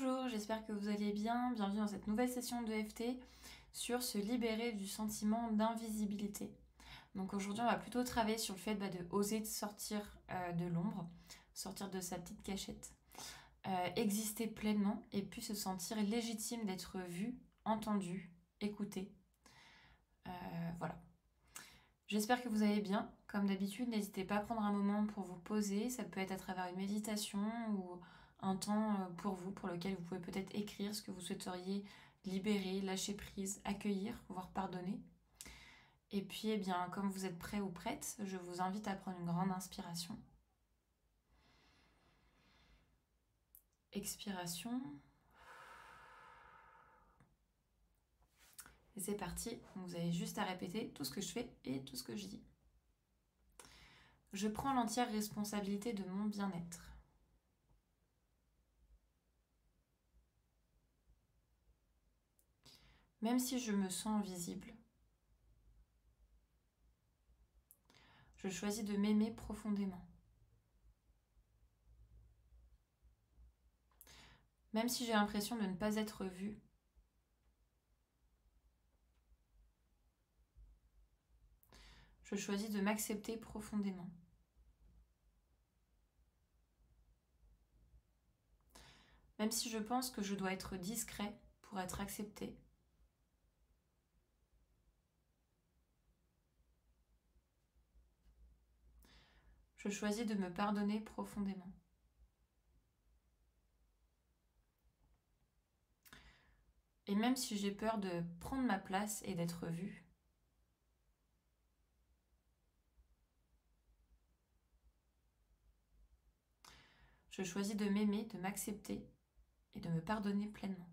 Bonjour, j'espère que vous allez bien. Bienvenue dans cette nouvelle session de FT sur se libérer du sentiment d'invisibilité. Donc aujourd'hui, on va plutôt travailler sur le fait de oser sortir de l'ombre, sortir de sa petite cachette, exister pleinement et puis se sentir légitime d'être vu, entendu, écouté. Voilà. J'espère que vous allez bien. Comme d'habitude, n'hésitez pas à prendre un moment pour vous poser. Ça peut être à travers une méditation ou un temps pour vous, pour lequel vous pouvez peut-être écrire ce que vous souhaiteriez libérer, lâcher prise, accueillir, voire pardonner. Et puis, eh bien, comme vous êtes prêt ou prête, je vous invite à prendre une grande inspiration. Expiration. Et c'est parti. Vous avez juste à répéter tout ce que je fais et tout ce que je dis. Je prends l'entière responsabilité de mon bien-être. Même si je me sens invisible, je choisis de m'aimer profondément. Même si j'ai l'impression de ne pas être vue, je choisis de m'accepter profondément. Même si je pense que je dois être discret pour être accepté, je choisis de me pardonner profondément. Et même si j'ai peur de prendre ma place et d'être vue, je choisis de m'aimer, de m'accepter et de me pardonner pleinement.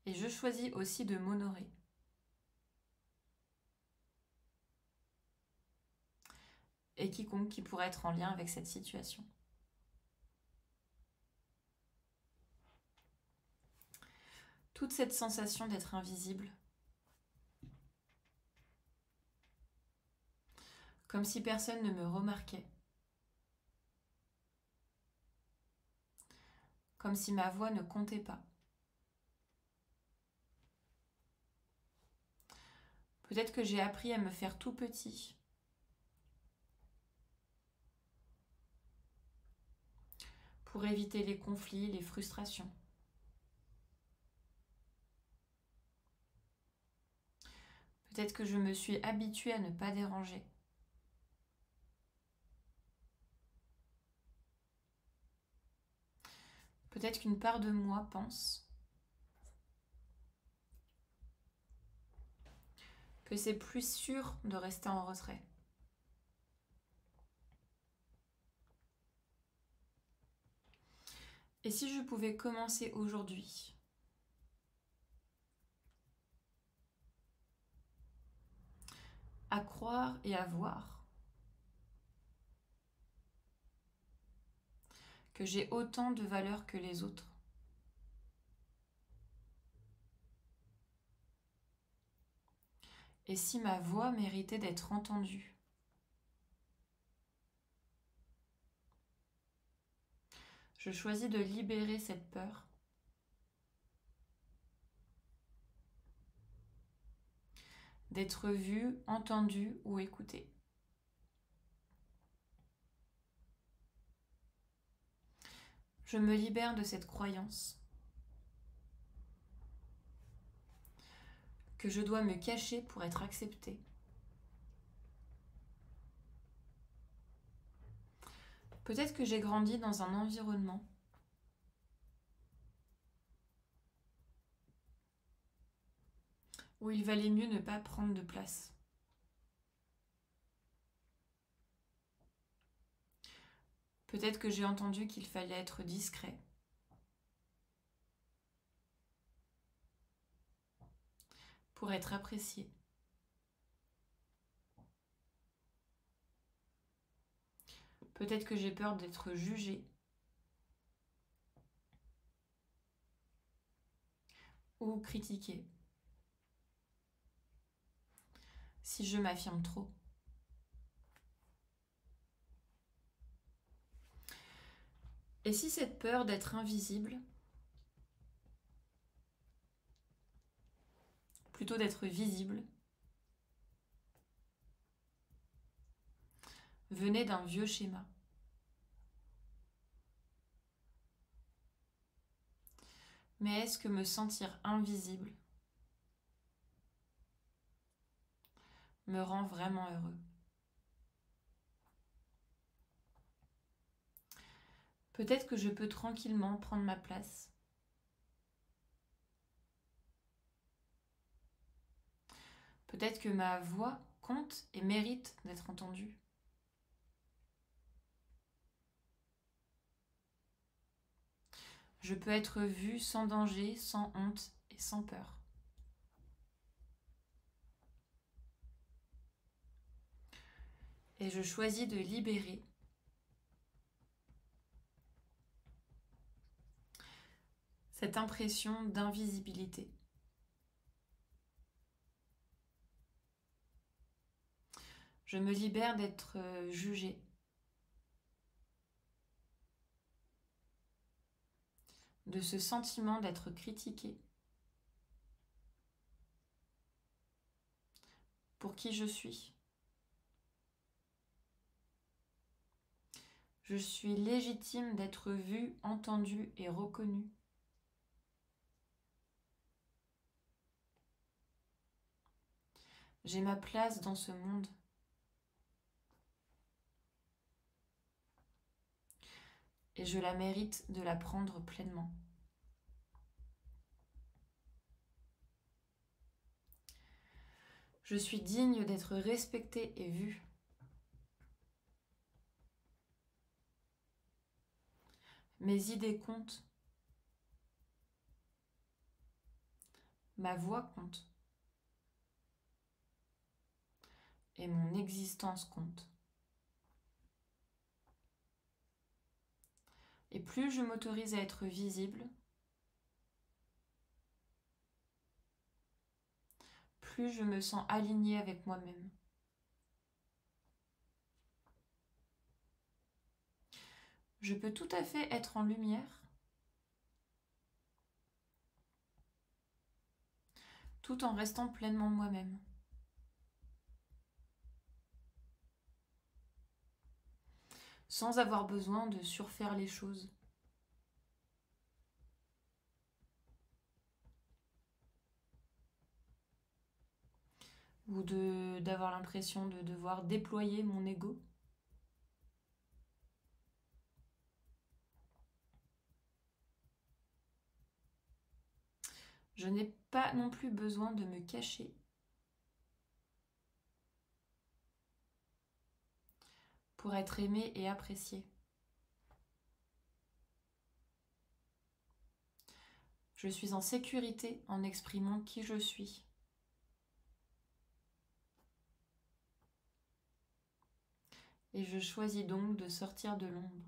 Et je choisis aussi de m'honorer. Et quiconque qui pourrait être en lien avec cette situation. Toute cette sensation d'être invisible, comme si personne ne me remarquait, comme si ma voix ne comptait pas. Peut-être que j'ai appris à me faire tout petit pour éviter les conflits, les frustrations. Peut-être que je me suis habituée à ne pas déranger. Peut-être qu'une part de moi pense que c'est plus sûr de rester en retrait. Et si je pouvais commencer aujourd'hui à croire et à voir que j'ai autant de valeur que les autres. Et si ma voix méritait d'être entendue. Je choisis de libérer cette peur. D'être vue, entendue ou écoutée. Je me libère de cette croyance que je dois me cacher pour être acceptée. Peut-être que j'ai grandi dans un environnement où il valait mieux ne pas prendre de place. Peut-être que j'ai entendu qu'il fallait être discret. Pour être apprécié. Peut-être que j'ai peur d'être jugée ou critiquée si je m'affirme trop. Et si cette peur d'être invisible, plutôt d'être visible, venait d'un vieux schéma? Mais est-ce que me sentir invisible me rend vraiment heureux? Peut-être que je peux tranquillement prendre ma place. Peut-être que ma voix compte et mérite d'être entendue. Je peux être vue sans danger, sans honte et sans peur. Et je choisis de libérer cette impression d'invisibilité. Je me libère d'être jugée, de ce sentiment d'être critiquée pour qui je suis. Je suis légitime d'être vue, entendue et reconnue. J'ai ma place dans ce monde. Et je la mérite de la prendre pleinement. Je suis digne d'être respectée et vue. Mes idées comptent. Ma voix compte. Et mon existence compte. Et plus je m'autorise à être visible, plus je me sens alignée avec moi-même. Je peux tout à fait être en lumière, tout en restant pleinement moi-même. Sans avoir besoin de surfaire les choses. Ou d'avoir l'impression de devoir déployer mon ego. Je n'ai pas non plus besoin de me cacher. Pour être aimée et appréciée. Je suis en sécurité en exprimant qui je suis. Et je choisis donc de sortir de l'ombre.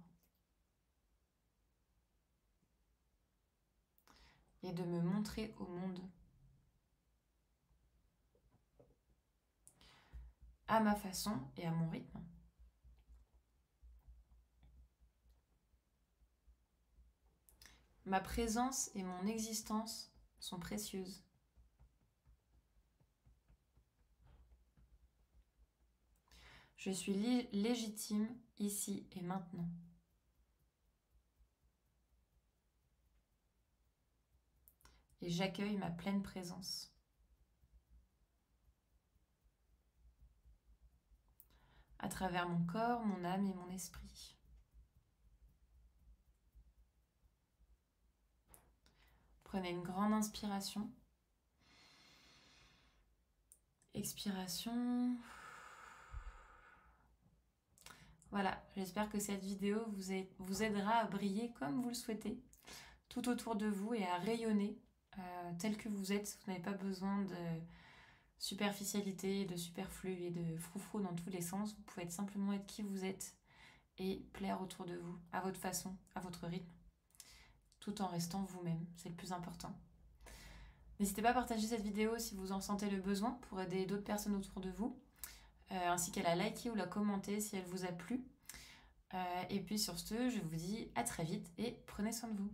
Et de me montrer au monde. À ma façon et à mon rythme. Ma présence et mon existence sont précieuses. Je suis légitime ici et maintenant. Et j'accueille ma pleine présence. À travers mon corps, mon âme et mon esprit. Prenez une grande inspiration. Expiration. Voilà, j'espère que cette vidéo vous aidera à briller comme vous le souhaitez, tout autour de vous et à rayonner tel que vous êtes. Vous n'avez pas besoin de superficialité, de superflu et de froufrou dans tous les sens. Vous pouvez simplement être qui vous êtes et plaire autour de vous, à votre façon, à votre rythme, tout en restant vous-même. C'est le plus important. N'hésitez pas à partager cette vidéo si vous en sentez le besoin pour aider d'autres personnes autour de vous, ainsi qu'à la liker ou la commenter si elle vous a plu. Et puis sur ce, je vous dis à très vite et prenez soin de vous.